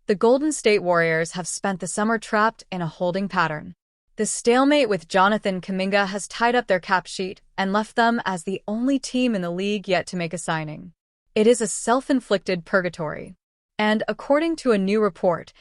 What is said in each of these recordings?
The Golden State Warriors have spent the summer trapped in a holding pattern. The stalemate with Jonathan Kuminga has tied up their cap sheet and left them as the only team in the league yet to make a signing. It is a self-inflicted purgatory. And according to a new report,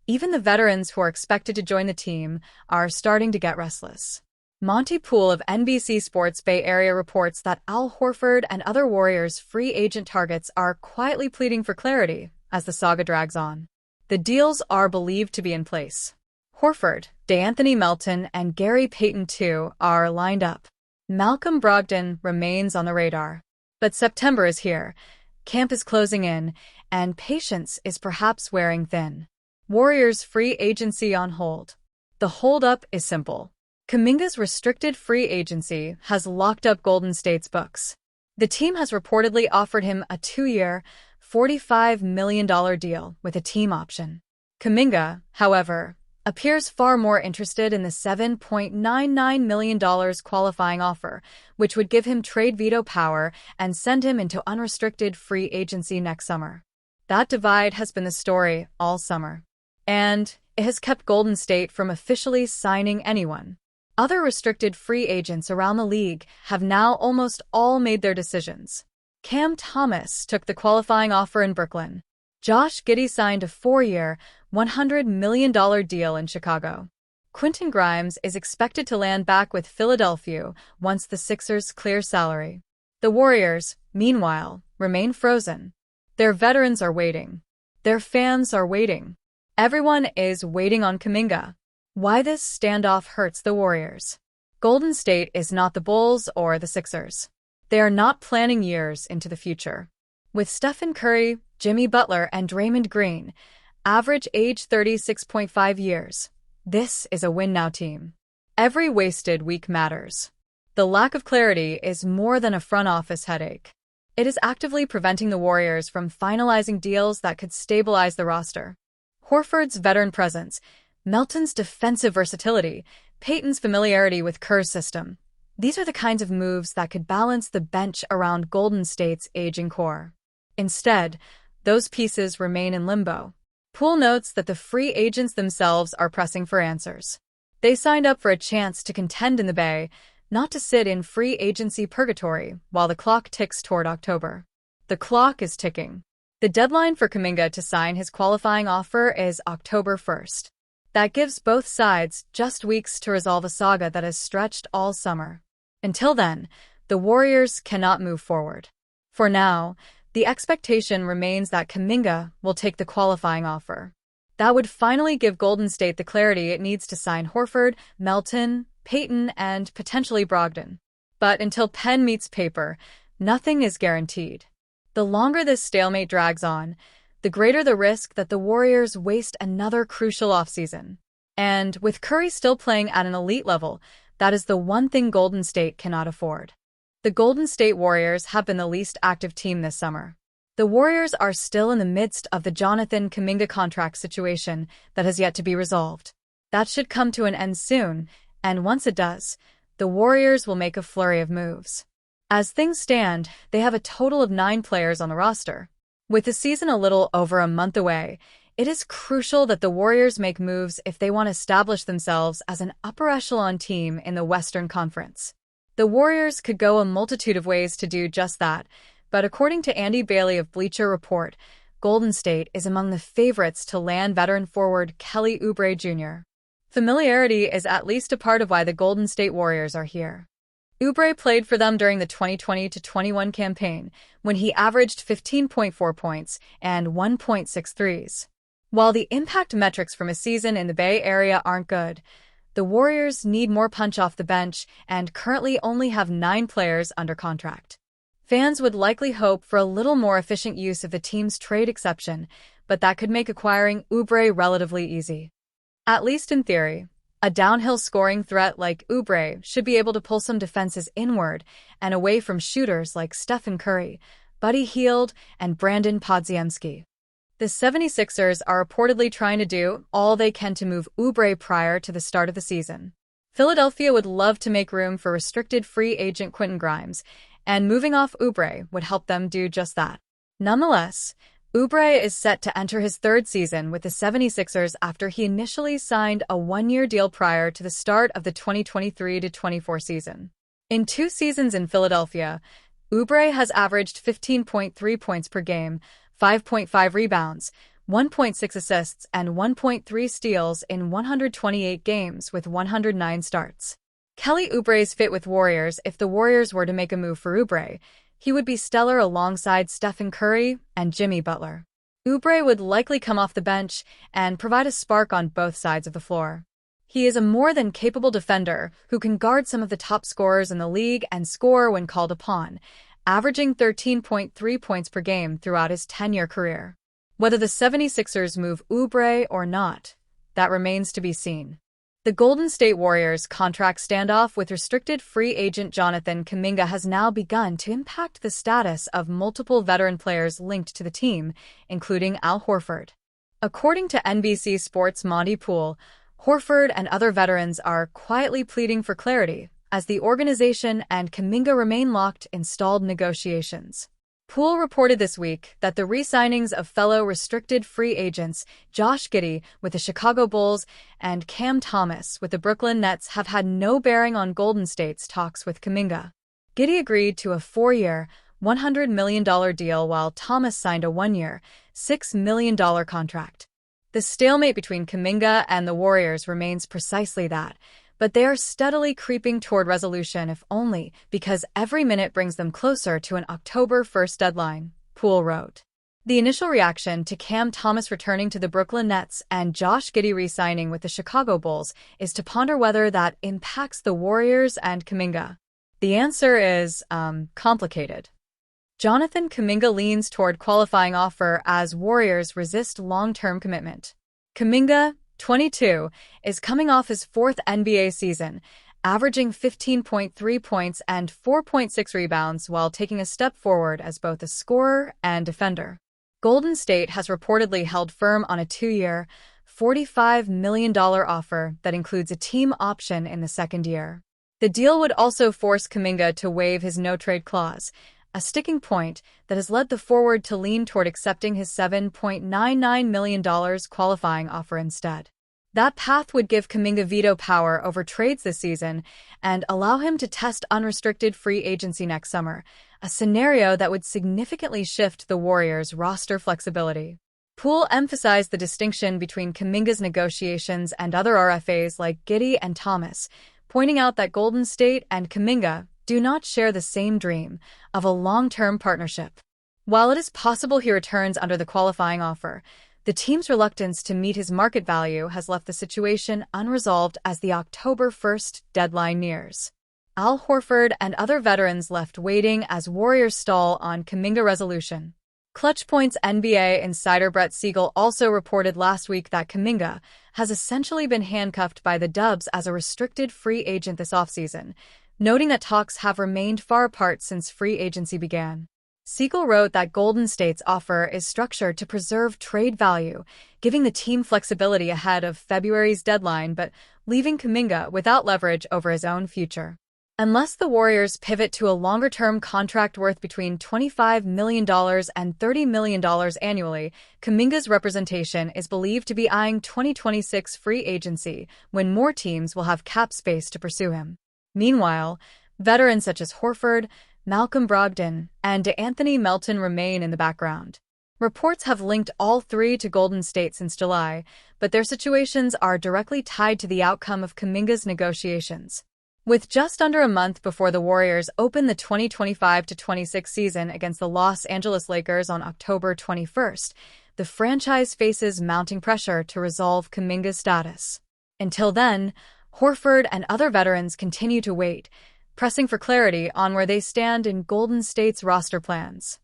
even the veterans who are expected to join the team are starting to get restless. Monty Poole of NBC Sports Bay Area reports that Al Horford and other Warriors free agent targets are quietly pleading for clarity as the saga drags on. The deals are believed to be in place. Horford, DeAnthony Melton, and Gary Payton II are lined up. Malcolm Brogdon remains on the radar. But September is here, camp is closing in, and patience is perhaps wearing thin. Warriors free agency on hold. The holdup is simple. Kuminga's restricted free agency has locked up Golden State's books. The team has reportedly offered him a 2-year, $45 million deal with a team option. Kuminga, however, appears far more interested in the $7.99 million qualifying offer, which would give him trade veto power and send him into unrestricted free agency next summer. That divide has been the story all summer, and it has kept Golden State from officially signing anyone. Other restricted free agents around the league have now almost all made their decisions. Cam Thomas took the qualifying offer in Brooklyn. Josh Giddey signed a 4-year, $100 million deal in Chicago. Quentin Grimes is expected to land back with Philadelphia once the Sixers clear salary. The Warriors, meanwhile, remain frozen. Their veterans are waiting. Their fans are waiting. Everyone is waiting on Kuminga. Why this standoff hurts the Warriors? Golden State is not the Bulls or the Sixers. They are not planning years into the future. With Stephen Curry, Jimmy Butler, and Draymond Green, average age 36.5 years, this is a win-now team. Every wasted week matters. The lack of clarity is more than a front office headache. It is actively preventing the Warriors from finalizing deals that could stabilize the roster. Horford's veteran presence, Melton's defensive versatility, Payton's familiarity with Kerr's system. These are the kinds of moves that could balance the bench around Golden State's aging core. Instead, those pieces remain in limbo. Poole notes that the free agents themselves are pressing for answers. They signed up for a chance to contend in the Bay, not to sit in free agency purgatory while the clock ticks toward October. The clock is ticking. The deadline for Kuminga to sign his qualifying offer is October 1st. That gives both sides just weeks to resolve a saga that has stretched all summer. Until then, the Warriors cannot move forward. For now, the expectation remains that Kuminga will take the qualifying offer. That would finally give Golden State the clarity it needs to sign Horford, Melton, Payton, and potentially Brogdon. But until pen meets paper, nothing is guaranteed. The longer this stalemate drags on, the greater the risk that the Warriors waste another crucial offseason. And with Curry still playing at an elite level, that is the one thing Golden State cannot afford. The Golden State Warriors have been the least active team this summer. The Warriors are still in the midst of the Jonathan Kuminga contract situation that has yet to be resolved. That should come to an end soon, and once it does, the Warriors will make a flurry of moves. As things stand, they have a total of 9 players on the roster. With the season a little over a month away, it is crucial that the Warriors make moves if they want to establish themselves as an upper echelon team in the Western Conference. The Warriors could go a multitude of ways to do just that, but according to Andy Bailey of Bleacher Report, Golden State is among the favorites to land veteran forward Kelly Oubre Jr. Familiarity is at least a part of why the Golden State Warriors are here. Oubre played for them during the 2020-21 campaign, when he averaged 15.4 points and 1.6 threes. While the impact metrics from a season in the Bay Area aren't good, the Warriors need more punch off the bench and currently only have 9 players under contract. Fans would likely hope for a little more efficient use of the team's trade exception, but that could make acquiring Oubre relatively easy. At least in theory, a downhill scoring threat like Oubre should be able to pull some defenses inward and away from shooters like Stephen Curry, Buddy Hield, and Brandon Podziemski. The 76ers are reportedly trying to do all they can to move Oubre prior to the start of the season. Philadelphia would love to make room for restricted free agent Quentin Grimes, and moving off Oubre would help them do just that. Nonetheless, Oubre is set to enter his third season with the 76ers after he initially signed a one-year deal prior to the start of the 2023-24 season. In 2 seasons in Philadelphia, Oubre has averaged 15.3 points per game, 5.5 rebounds, 1.6 assists, and 1.3 steals in 128 games with 109 starts. Kelly Oubre's fit with Warriors. If the Warriors were to make a move for Oubre, he would be stellar alongside Stephen Curry and Jimmy Butler. Oubre would likely come off the bench and provide a spark on both sides of the floor. He is a more than capable defender who can guard some of the top scorers in the league and score when called upon, averaging 13.3 points per game throughout his 10-year career. Whether the 76ers move Oubre or not, that remains to be seen. The Golden State Warriors' contract standoff with restricted free agent Jonathan Kuminga has now begun to impact the status of multiple veteran players linked to the team, including Al Horford. According to NBC Sports' Monty Poole, Horford and other veterans are quietly pleading for clarity as the organization and Kuminga remain locked in stalled negotiations. Poole reported this week that the re-signings of fellow restricted free agents Josh Giddey with the Chicago Bulls and Cam Thomas with the Brooklyn Nets have had no bearing on Golden State's talks with Kuminga. Giddey agreed to a 4-year, $100 million deal while Thomas signed a 1-year, $6 million contract. The stalemate between Kuminga and the Warriors remains precisely that, but they are steadily creeping toward resolution, if only because every minute brings them closer to an October 1st deadline, Poole wrote. The initial reaction to Cam Thomas returning to the Brooklyn Nets and Josh Giddey re-signing with the Chicago Bulls is to ponder whether that impacts the Warriors and Kuminga. The answer is, complicated. Jonathan Kuminga leans toward qualifying offer as Warriors resist long-term commitment. Kuminga, 22, is coming off his 4th NBA season, averaging 15.3 points and 4.6 rebounds while taking a step forward as both a scorer and defender. Golden State has reportedly held firm on a 2-year, $45 million offer that includes a team option in the second year. The deal would also force Kuminga to waive his no-trade clause, a sticking point that has led the forward to lean toward accepting his $7.99 million qualifying offer instead. That path would give Kuminga veto power over trades this season and allow him to test unrestricted free agency next summer, a scenario that would significantly shift the Warriors' roster flexibility. Poole emphasized the distinction between Kuminga's negotiations and other RFAs like Giddey and Thomas, pointing out that Golden State and Kuminga do not share the same dream of a long-term partnership. While it is possible he returns under the qualifying offer, the team's reluctance to meet his market value has left the situation unresolved as the October 1st deadline nears. Al Horford and other veterans left waiting as Warriors stall on Kuminga resolution. ClutchPoint's NBA insider Brett Siegel also reported last week that Kuminga has essentially been handcuffed by the Dubs as a restricted free agent this offseason, noting that talks have remained far apart since free agency began. Siegel wrote that Golden State's offer is structured to preserve trade value, giving the team flexibility ahead of February's deadline but leaving Kuminga without leverage over his own future. Unless the Warriors pivot to a longer-term contract worth between $25 million and $30 million annually, Kuminga's representation is believed to be eyeing 2026 free agency when more teams will have cap space to pursue him. Meanwhile, veterans such as Horford, Malcolm Brogdon, and DeAnthony Melton remain in the background. Reports have linked all three to Golden State since July, but their situations are directly tied to the outcome of Kuminga's negotiations. With just under a month before the Warriors open the 2025-26 season against the Los Angeles Lakers on October 21st, the franchise faces mounting pressure to resolve Kuminga's status. Until then, Horford and other veterans continue to wait, pressing for clarity on where they stand in Golden State's roster plans.